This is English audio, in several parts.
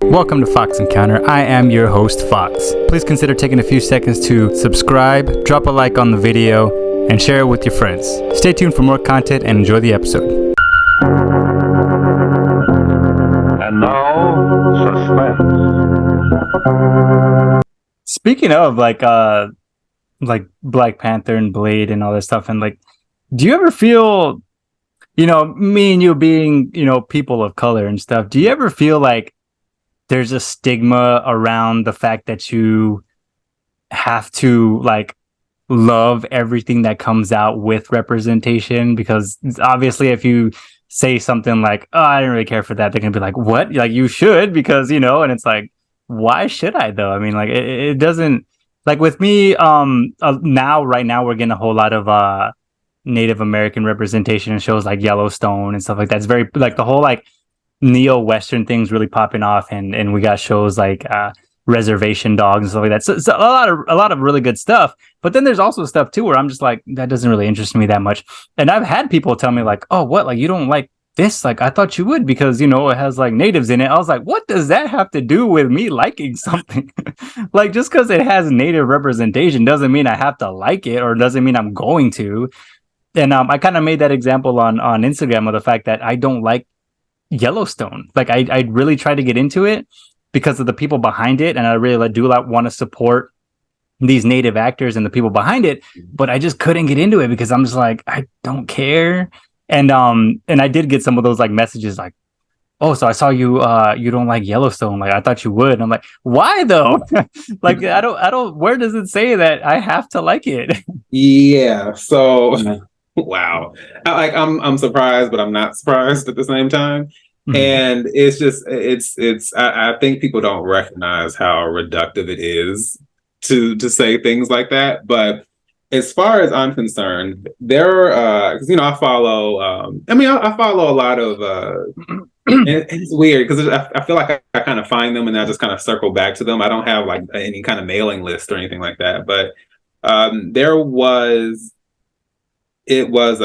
Welcome to Fox Encounter. I am your host, Fox. Please consider taking a few seconds to subscribe, drop a like on the video, and share it with your friends. Stay tuned for more content and enjoy the episode. And now, suspense. Speaking of like Black Panther and Blade and all that stuff, and like, do you ever feel, me and you being, people of color and stuff, do you ever feel like there's a stigma around the fact that you have to like love everything that comes out with representation? Because obviously if you say something like, oh, I didn't really care for that, they're gonna be like, what? Like, you should, because and it's like, why should I though? I mean, like, it doesn't, like with me, right now we're getting a whole lot of Native American representation in shows like Yellowstone and stuff like that. It's very like the whole like neo-Western things really popping off, and we got shows like Reservation Dogs and stuff like that. So a lot of really good stuff. But then there's also stuff too where I'm just like, that doesn't really interest me that much. And I've had people tell me like, oh, what, like you don't like this? Like I thought you would, because it has like natives in it. I was like, what does that have to do with me liking something? Like, just because it has native representation doesn't mean I have to like it, or doesn't mean I'm going to. And I kind of made that example on Instagram of the fact that I don't like Yellowstone. Like I really tried to get into it because of the people behind it, and I really do want to support these native actors and the people behind it, but I just couldn't get into it because I'm just like, I don't care. And I did get some of those like messages like, oh, so I saw you you don't like Yellowstone, like I thought you would. And I'm like, why though? Like I don't where does it say that I have to like it? Yeah, so wow. I'm surprised, but I'm not surprised at the same time. Mm-hmm. And I think people don't recognize how reductive it is to say things like that. But as far as I'm concerned, there because I follow I follow a lot of and it's weird because I feel like I kind of find them and I just kind of circle back to them. I don't have like any kind of mailing list or anything like that. But it was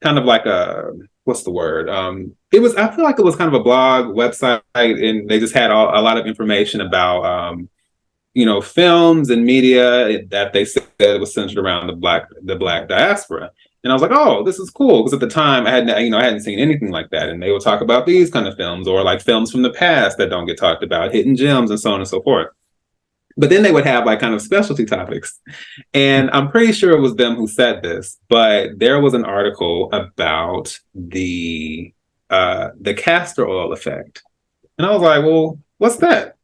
kind of like what's the word? I feel like it was kind of a blog website, and they just had a lot of information about, films and media that they said was centered around the black diaspora. And I was like, oh, this is cool. Because at the time I hadn't seen anything like that. And they would talk about these kind of films, or like films from the past that don't get talked about, hidden gems and so on and so forth. But then they would have like kind of specialty topics. And I'm pretty sure it was them who said this, but there was an article about the castor oil effect. And I was like, well, what's that?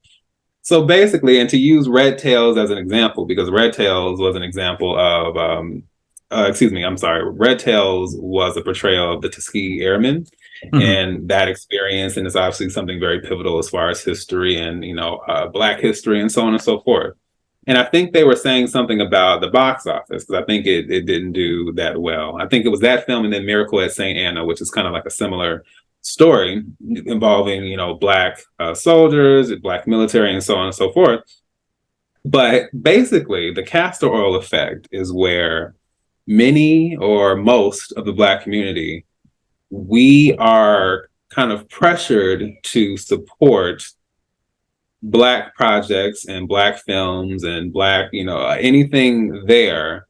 So basically, and to use Red Tails as an example, because Red Tails was an example of, Red Tails was a portrayal of the Tuskegee Airmen. Mm-hmm. And that experience, and it's obviously something very pivotal as far as history and Black history and so on and so forth. And I think they were saying something about the box office, because I think it didn't do that well. I think it was that film and then Miracle at St. Anna, which is kind of like a similar story involving Black soldiers, Black military, and so on and so forth. But basically, the castor oil effect is where many or most of the Black community, we are kind of pressured to support Black projects and Black films and Black, anything there.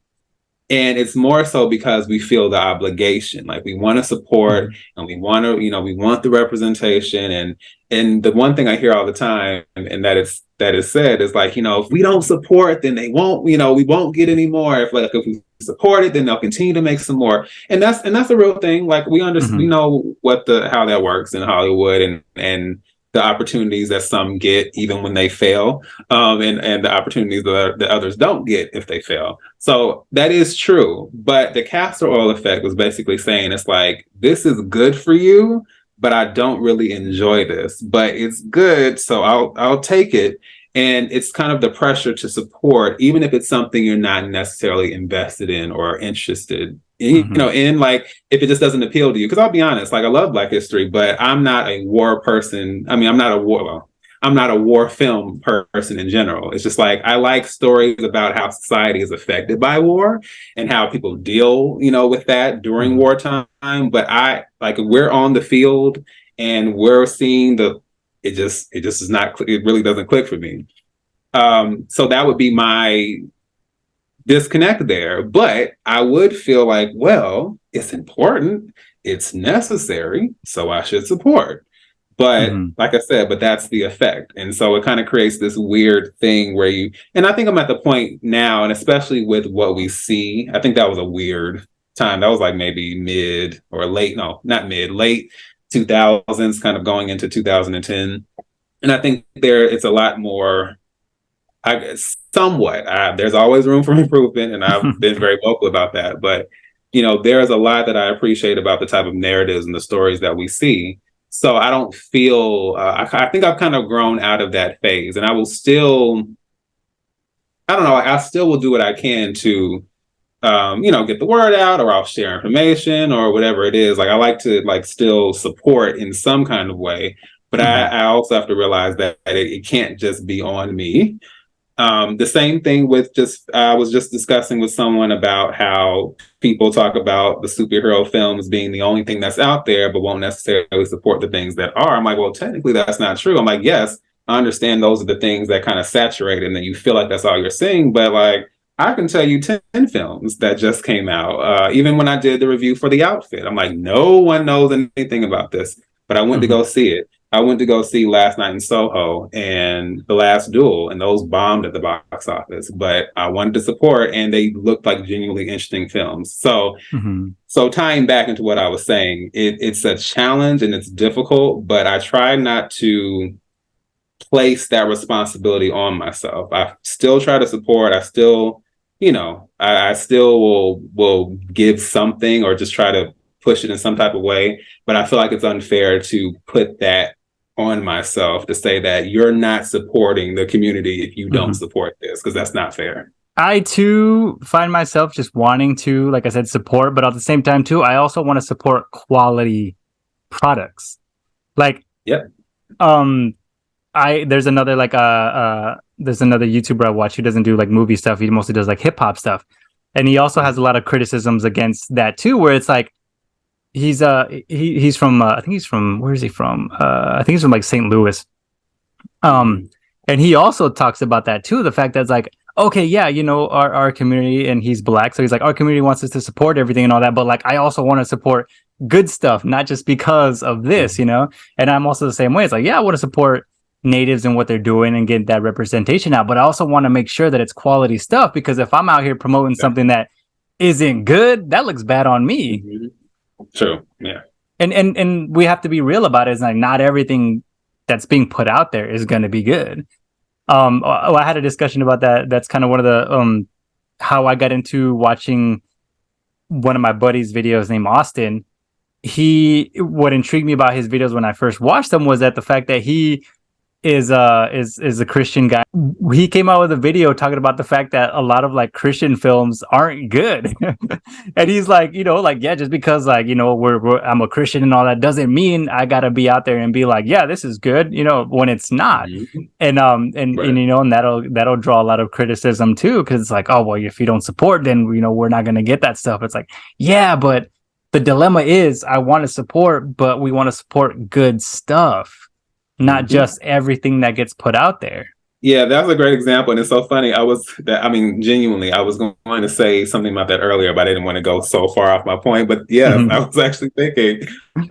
And it's more so because we feel the obligation, like we want to support and we want to, we want the representation. And the one thing I hear all the time, and that is said, is like, if we don't support, then they won't, we won't get any more. If we support it, then they'll continue to make some more. And that's a real thing. Like we understand, we know how that works in Hollywood and the opportunities that some get even when they fail, and the opportunities that others don't get if they fail. So that is true. But the castor oil effect was basically saying, it's like, this is good for you, but I don't really enjoy this, but it's good, so I'll take it. And it's kind of the pressure to support, even if it's something you're not necessarily invested in or interested in, in, like, if it just doesn't appeal to you. Because I'll be honest, like, I love Black history, but I'm not a war person. I mean, I'm not a war film person in general. It's just like, I like stories about how society is affected by war and how people deal, with that during wartime. But we're on the field and we're seeing the it just is not, it really doesn't click for me. So that would be my disconnect there. But I would feel like, well, it's important, it's necessary, so I should support. But like I said, but that's the effect. And so it kind of creates this weird thing where and I think I'm at the point now, and especially with what we see, I think that was a weird time. That was like maybe mid or late, no, not mid, late 2000s, kind of going into 2010. And I think it's a lot more, I guess, somewhat. There's always room for improvement, and I've been very vocal about that. But, there's a lot that I appreciate about the type of narratives and the stories that we see. So I don't feel, I think I've kind of grown out of that phase, and I will still, I don't know, I still will do what I can to, get the word out, or I'll share information or whatever it is. Like, I like to still support in some kind of way, but I also have to realize that it can't just be on me. The same thing with I was just discussing with someone about how people talk about the superhero films being the only thing that's out there, but won't necessarily support the things that are. I'm like, well, technically that's not true. I'm like, yes, I understand those are the things that kind of saturate, and then you feel like that's all you're seeing. But like, I can tell you 10 films that just came out. Even when I did the review for The Outfit, I'm like, no one knows anything about this, but I went to go see it. I went to go see Last Night in Soho and The Last Duel, and those bombed at the box office. But I wanted to support, and they looked like genuinely interesting films. So, so tying back into what I was saying, it's a challenge and it's difficult, but I try not to place that responsibility on myself. I still try to support. I still, I still will give something, or just try to push it in some type of way. But I feel like it's unfair to put that on myself, to say that you're not supporting the community if you don't support this, because that's not fair. I too find myself just wanting to, like I said, support, but at the same time too, I also want to support quality products. Like, there's another there's another YouTuber I watch who doesn't do like movie stuff. He mostly does like hip hop stuff, and he also has a lot of criticisms against that too, where it's like, he's from I think he's from, where is he from? I think he's from like St. Louis. And he also talks about that too, the fact that it's like, okay, yeah, our community, and he's Black, so he's like, our community wants us to support everything and all that, but like, I also want to support good stuff, not just because of this, and I'm also the same way. It's like, yeah, I want to support natives and what they're doing and get that representation out, but I also want to make sure that it's quality stuff, because if I'm out here promoting something that isn't good, that looks bad on me. True. Yeah. And we have to be real about it. It's like, not everything that's being put out there is going to be good. I had a discussion about that. That's kind of one of the how I got into watching one of my buddy's videos named Austin. What intrigued me about his videos when I first watched them was that the fact that he is a Christian guy. He came out with a video talking about the fact that a lot of like Christian films aren't good. And he's like, yeah, just because like, I'm a Christian and all that doesn't mean I gotta be out there and be like, yeah, this is good, when it's not. And and that'll draw a lot of criticism too, because it's like, oh well, if you don't support, then we're not gonna get that stuff. It's like, yeah, but the dilemma is, I want to support, but we want to support good stuff, not just everything that gets put out there. Yeah, that was a great example. And it's so funny. Genuinely, I was going to say something about that earlier, but I didn't want to go so far off my point. But yes, I was actually thinking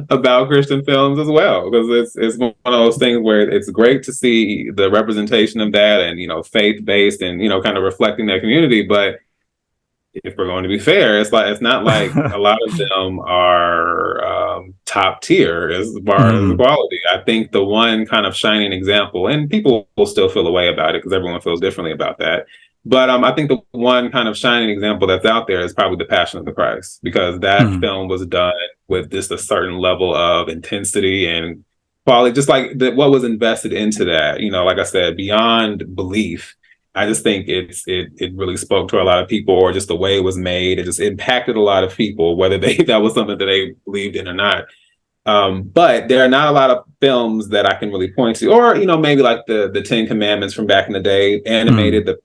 about Christian films as well, because it's one of those things where it's great to see the representation of that, and, faith-based, and, kind of reflecting that community. But if we're going to be fair, it's not like a lot of them are top tier as far as the quality. I think the one kind of shining example, and people will still feel a way about it because everyone feels differently about that, but I think the one kind of shining example that's out there is probably The Passion of the Christ, because that film was done with just a certain level of intensity and quality, just like what was invested into that. Like I said, beyond belief. I just think it really spoke to a lot of people, or just the way it was made. It just impacted a lot of people, whether that was something that they believed in or not. But there are not a lot of films that I can really point to, or maybe like the Ten Commandments from back in the day, animated, the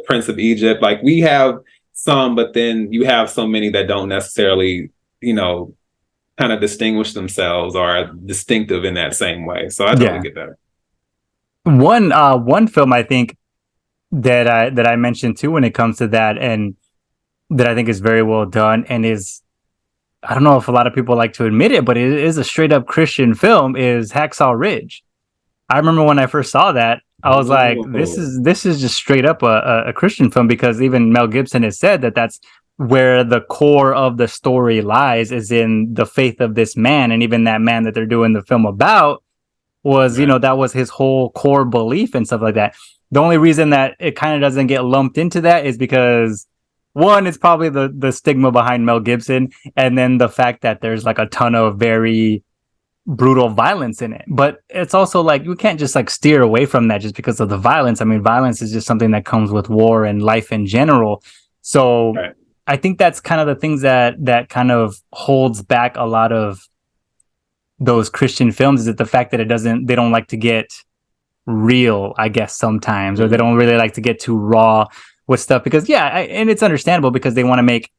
Prince of Egypt. Like, we have some, but then you have so many that don't necessarily kind of distinguish themselves or are distinctive in that same way. So I totally get that. One film I think that I mentioned too when it comes to that, and that I think is very well done, and is, I don't know if a lot of people like to admit it, but it is a straight up Christian film, is Hacksaw Ridge. I remember when I first saw that, I was like, Oh, this is just straight up a Christian film, because even Mel Gibson has said that that's where the core of the story lies, is in the faith of this man, and even that man that they're doing the film about was, right. that was his whole core belief and stuff like that. The only reason that it kind of doesn't get lumped into that is because, one, it's probably the stigma behind Mel Gibson, and then the fact that there's like a ton of very brutal violence in it. But it's also like, you can't just like steer away from that just because of the violence. I mean, violence is just something that comes with war and life in general. So Right. I think that's kind of the things that kind of holds back a lot of those Christian films, is that the fact that they don't like to get real, I guess, sometimes, or they Mhm. don't really like to get too raw with stuff, because and it's understandable because they want to make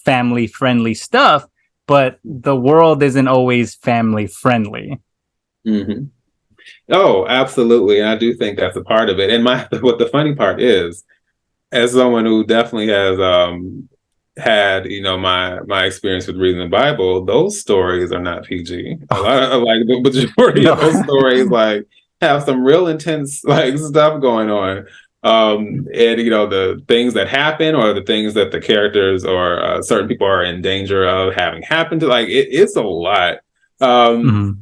family friendly stuff, but the world isn't always family friendly. Mhm. Oh, absolutely. And I do think that's a part of it. And my what the funny part is, as someone who definitely has had, my experience with reading the Bible, those stories are not PG. A Oh, lot of like the majority of no. those stories like have some real intense like stuff going on. And the things that happen or the things that the characters or certain people are in danger of having happen to, like it's a lot. Um, Mhm.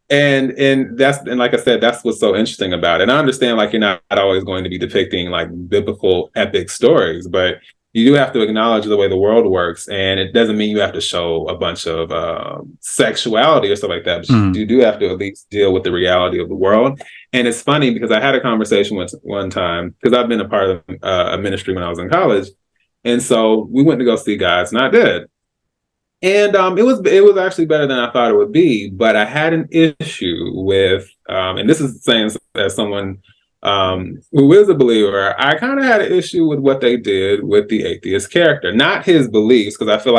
and like I said, that's what's so interesting about it. And I understand like you're not always going to be depicting like biblical epic stories, but you do have to acknowledge the way the world works, and it doesn't mean you have to show a bunch of sexuality or stuff like that, but Mhm. you do have to at least deal with the reality of the world. And it's funny because I had a conversation with one time, because I've been a part of a ministry when I was in college, and so we went to go see God's Not Dead, and it was actually better than I thought it would be. But I had an issue with, and this is saying as someone who is a believer, I kind of had an issue with what they did with the atheist character, not his beliefs, because I feel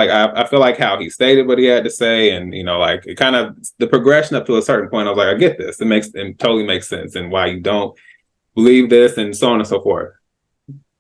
like how he stated what he had to say, and like it kind of the progression up to a certain point. I was like, I get this; it totally makes sense, and why you don't believe this, and so on and so forth.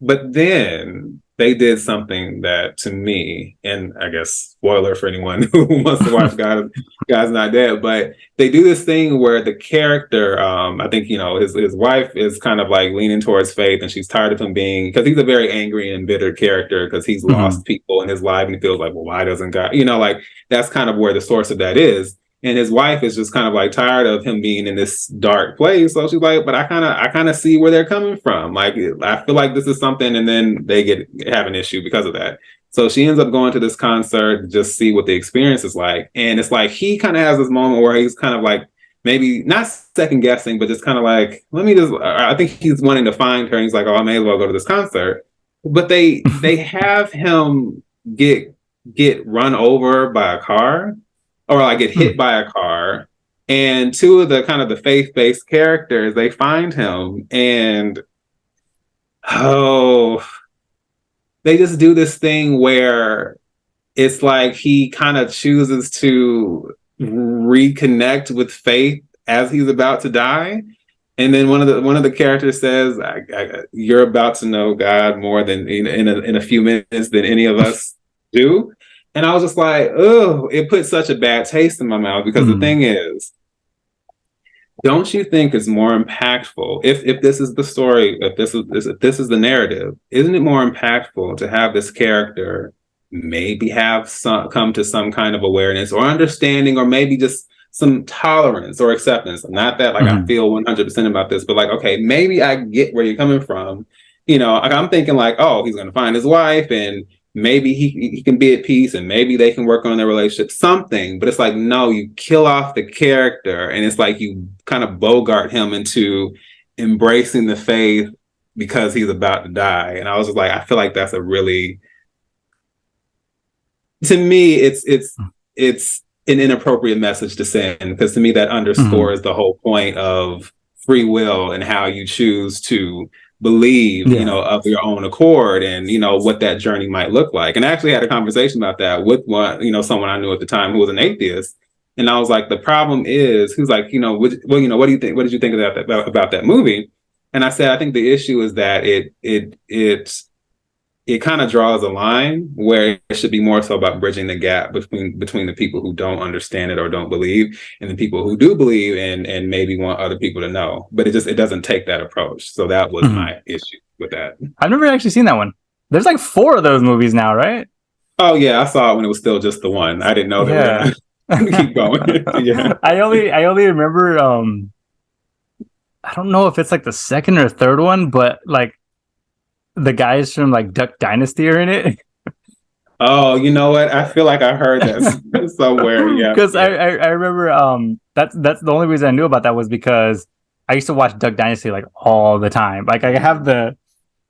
But then they did something that to me, and I guess spoiler for anyone who wants to watch God's Not Dead, but they do this thing where the character, I think, his wife is kind of like leaning towards faith, and she's tired of him being, because he's a very angry and bitter character because he's Mhm. lost people in his life and he feels like, well, why doesn't God, like that's kind of where the source of that is. And his wife is just kind of like tired of him being in this dark place. So she's like, but I kind of see where they're coming from. Like, I feel like this is something, and then they have an issue because of that. So she ends up going to this concert to just see what the experience is like. And it's like he kind of has this moment where he's kind of like maybe not second guessing, but just kind of like, let me just, I think he's wanting to find her. And he's like, oh, I may as well go to this concert. But they have him get run over by a car, or like get hit Mhm. by a car. And two of the kind of the faith-based characters, they find him, and oh, they just do this thing where it's like he kind of chooses to reconnect with faith as he's about to die. And then one of the characters says, "You're about to know God more than in a few minutes than any of us do." And I was just like, "Oh!" It put such a bad taste in my mouth, because the Mhm. thing is, don't you think it's more impactful if this is the story, if this is the narrative? Isn't it more impactful to have this character maybe have come to some kind of awareness or understanding, or maybe just some tolerance or acceptance? Not that like I Mhm. feel 100% about this, but like, okay, maybe I get where you're coming from. Like, I'm thinking like, oh, he's going to find his wife, and maybe he can be at peace, and maybe they can work on their relationship, something. But it's like, no, you kill off the character, and it's like you kind of bogart him into embracing the faith because he's about to die. And I was just like, I feel like that's a really, to me, it's an inappropriate message to send, because to me that Mhm. underscores the whole point of free will and how you choose to believe, of your own accord, and what that journey might look like. And I actually had a conversation about that with someone I knew at the time who was an atheist. And I was like, the problem is, who's like, what do you think? What did you think about that movie? And I said, I think the issue is that it kind of draws a line where it should be more so about bridging the gap between the people who don't understand it or don't believe, and the people who do believe and maybe want other people to know. But it doesn't take that approach. So that was my issue with that. I've never actually seen that one. There's like 4 of those movies now, right? Oh yeah, I saw it when it was still just the one. I didn't know that we're gonna keep going. Yeah. I only remember I don't know if it's like the second or third one, but like the guys from like Duck Dynasty are in it. Oh, you know what? I feel like I heard that somewhere. Yeah, because I remember that's the only reason I knew about that was because I used to watch Duck Dynasty like all the time. Like I have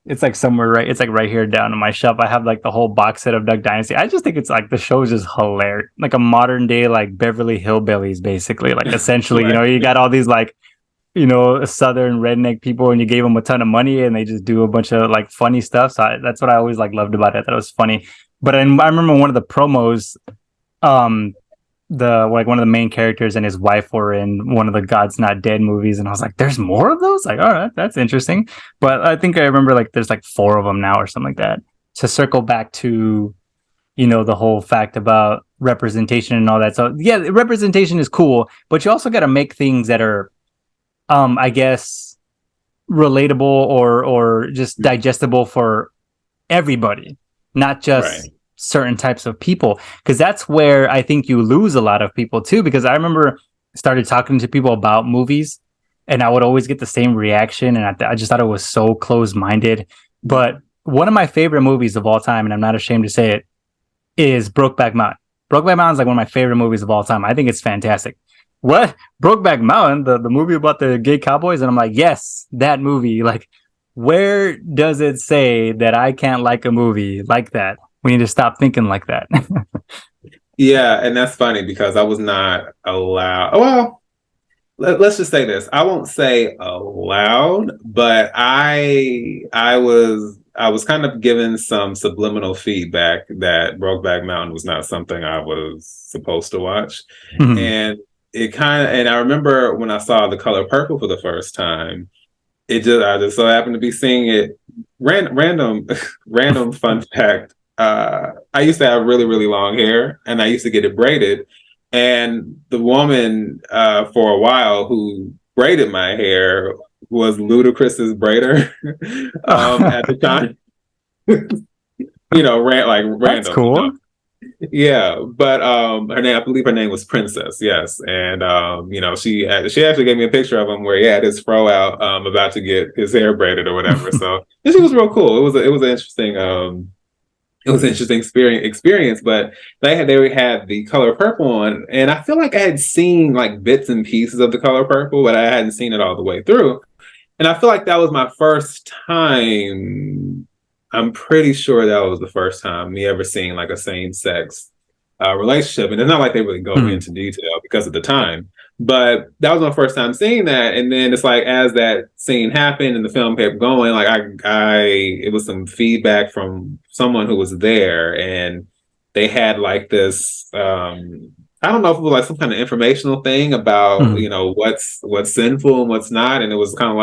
it's like somewhere it's like right here down on my shelf. I have like the whole box set of Duck Dynasty. I just think it's like the show is just hilarious, like a modern day like Beverly Hillbillies, basically. Like essentially, right. You got all these like southern redneck people, and you gave them a ton of money and they just do a bunch of like funny stuff. So that's what I always like loved about it. That it was funny. But I remember one of the promos, one of the main characters and his wife were in one of the God's Not Dead movies, and I was like, there's more of those? Like, all right, that's interesting. But I think I remember like there's like 4 of them now or something like that. To circle back to the whole fact about representation and all that. So yeah, representation is cool, but you also got to make things that are I guess relatable or just digestible for everybody, not just certain types of people, because that's where I think you lose a lot of people too. Because I remember started talking to people about movies, and I would always get the same reaction, and I just thought it was so close-minded. But one of my favorite movies of all time, and I'm not ashamed to say it, is Brokeback Mountain. Brokeback Mountain is like one of my favorite movies of all time. I think it's fantastic. What? Brokeback Mountain, the movie about the gay cowboys? And I'm like, yes, that movie. Like, where does it say that I can't like a movie like that? We need to stop thinking like that. Yeah, and that's funny because I was not allowed. Well, let's just say this. I won't say allowed, but I was kind of given some subliminal feedback that Brokeback Mountain was not something I was supposed to watch. Mhm. And and I remember when I saw The Color Purple for the first time, I just so happened to be seeing it. Random fun fact. I used to have really, really long hair, and I used to get it braided. And the woman for a while who braided my hair was Ludacris's braider at the time. Random. That's cool. Yeah, but her name, I believe her name was Princess. Yes, and she actually gave me a picture of him where he had his fro out, about to get his hair braided or whatever. So she was real cool. It was an interesting experience. But they had The Color Purple on, and I feel like I had seen like bits and pieces of The Color Purple, but I hadn't seen it all the way through. And I feel like that was my first time. I'm pretty sure that was the first time me ever seeing like a same-sex relationship. And it's not like they really go into detail because of the time, but that was my first time seeing that. And then it's like, as that scene happened and the film kept going, like it was some feedback from someone who was there, and they had like this, I don't know if it was like some kind of informational thing about, what's sinful and what's not. And it was kind of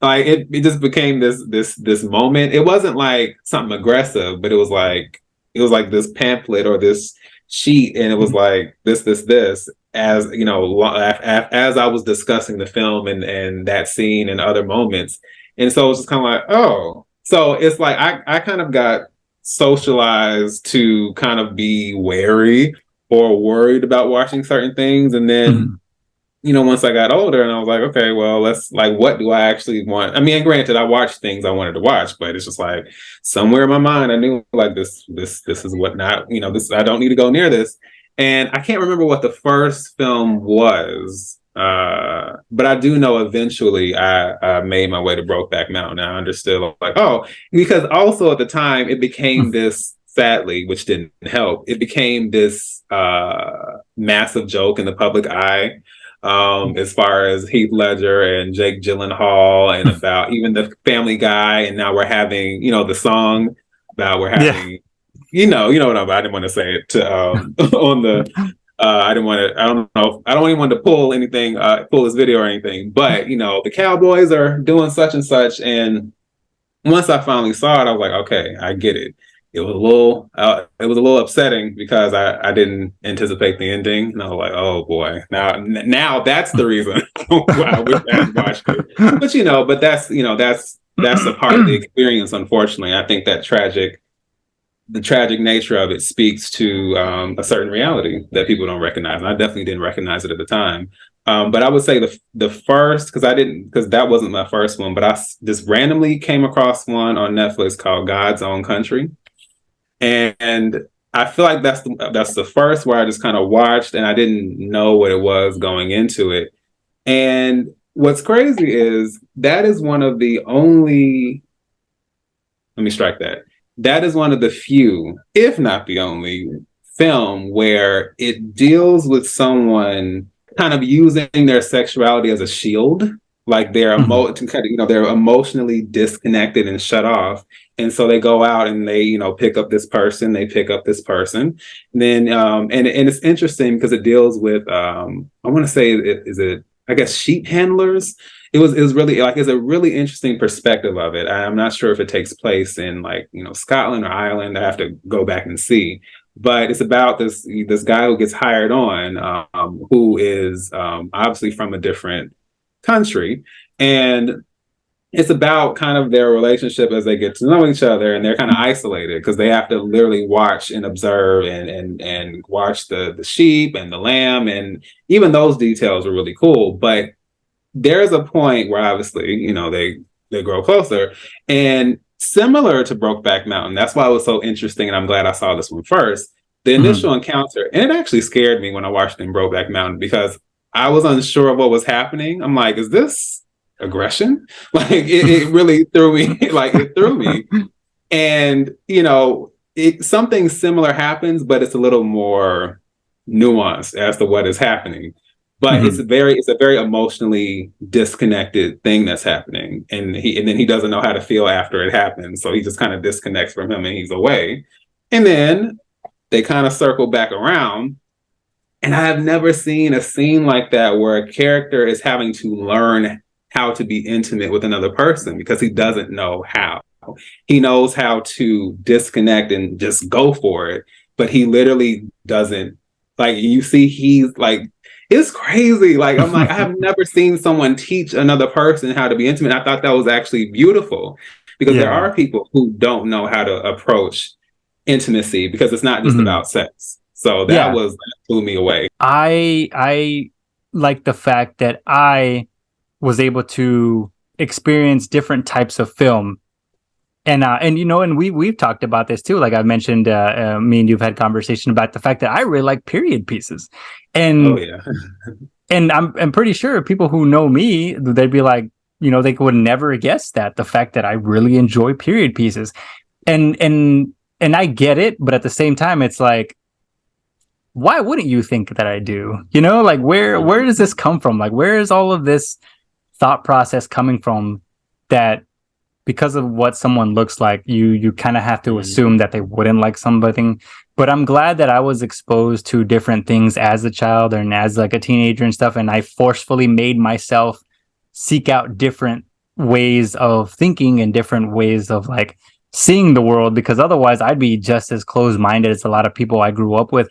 like it just became this moment. It wasn't like something aggressive, but it was like this pamphlet or this sheet, and it was like this as as I was discussing the film and that scene and other moments. And so it was just kind of like, oh, so it's like I kind of got socialized to kind of be wary or worried about watching certain things. And then once I got older, and I was like, okay, well, let's like, what do I actually want? I mean, granted, I watched things I wanted to watch, but it's just like somewhere in my mind, I knew like this is what not, this, I don't need to go near this. And I can't remember what the first film was, but I do know eventually I made my way to Brokeback Mountain. I understood like, oh, because also at the time it became this, sadly, which didn't help, it became this massive joke in the public eye as far as Heath Ledger and Jake Gyllenhaal, and about even the Family Guy. And now we're having, the song about we're having, what I didn't want to say it to, on the. I didn't want to. I don't know. I don't even want to pull anything, pull this video or anything. But the Cowboys are doing such and such, and once I finally saw it, I was like, okay, I get it. It was a little upsetting because I didn't anticipate the ending, and I was like, oh boy, now that's the reason why I wish I had watched it. But that's a part of the experience. Unfortunately, I think that the tragic nature of it speaks to a certain reality that people don't recognize. And I definitely didn't recognize it at the time. But I would say the first, because that wasn't my first one, but I just randomly came across one on Netflix called God's Own Country. And I feel like that's the first where I just kind of watched and I didn't know what it was going into it. And what's crazy is that is one of the only, let me strike that. That is one of the few, if not the only, film where it deals with someone kind of using their sexuality as a shield, like they're they're emotionally disconnected and shut off, and so they go out and they pick up this person, and then and it's interesting because it deals with I want to say is it I guess sheep handlers. It was really it's a really interesting perspective of it. I'm not sure if it takes place in Scotland or Ireland. I have to go back and see. But it's about this guy who gets hired on, who is obviously from a different country, and it's about kind of their relationship as they get to know each other, and they're kind of isolated because they have to literally watch and observe and watch the sheep and the lamb, and even those details are really cool. But there's a point where obviously, they grow closer, and similar to Brokeback Mountain. That's why it was so interesting, and I'm glad I saw this one first. The initial encounter, and it actually scared me when I watched it in Brokeback Mountain because I was unsure of what was happening. I'm like, is this aggression? Like it really threw me. It threw me, and something similar happens, but it's a little more nuanced as to what is happening. But it's a very emotionally disconnected thing that's happening, and then he doesn't know how to feel after it happens, so he just kind of disconnects from him and he's away. And then they kind of circle back around, and I have never seen a scene like that where a character is having to learn how to be intimate with another person because he doesn't know how. He knows how to disconnect and just go for it, but he literally doesn't. You see, he's it's crazy. I'm like, I have never seen someone teach another person how to be intimate. I thought that was actually beautiful because there are people who don't know how to approach intimacy because it's not just about sex. So that blew me away. I like the fact that I was able to experience different types of film. And we've talked about this too. Like I mentioned, me and you've had conversation about the fact that I really like period pieces, and and I'm pretty sure people who know me, they'd be like, they would never guess that the fact that I really enjoy period pieces, and I get it, but at the same time, it's like, why wouldn't you think that I do? Where does this come from? Where is all of this thought process coming from that? Because of what someone looks like, you kind of have to assume that they wouldn't like something. But I'm glad that I was exposed to different things as a child and as a teenager and stuff. And I forcefully made myself seek out different ways of thinking and different ways of seeing the world, because otherwise I'd be just as closed-minded as a lot of people I grew up with.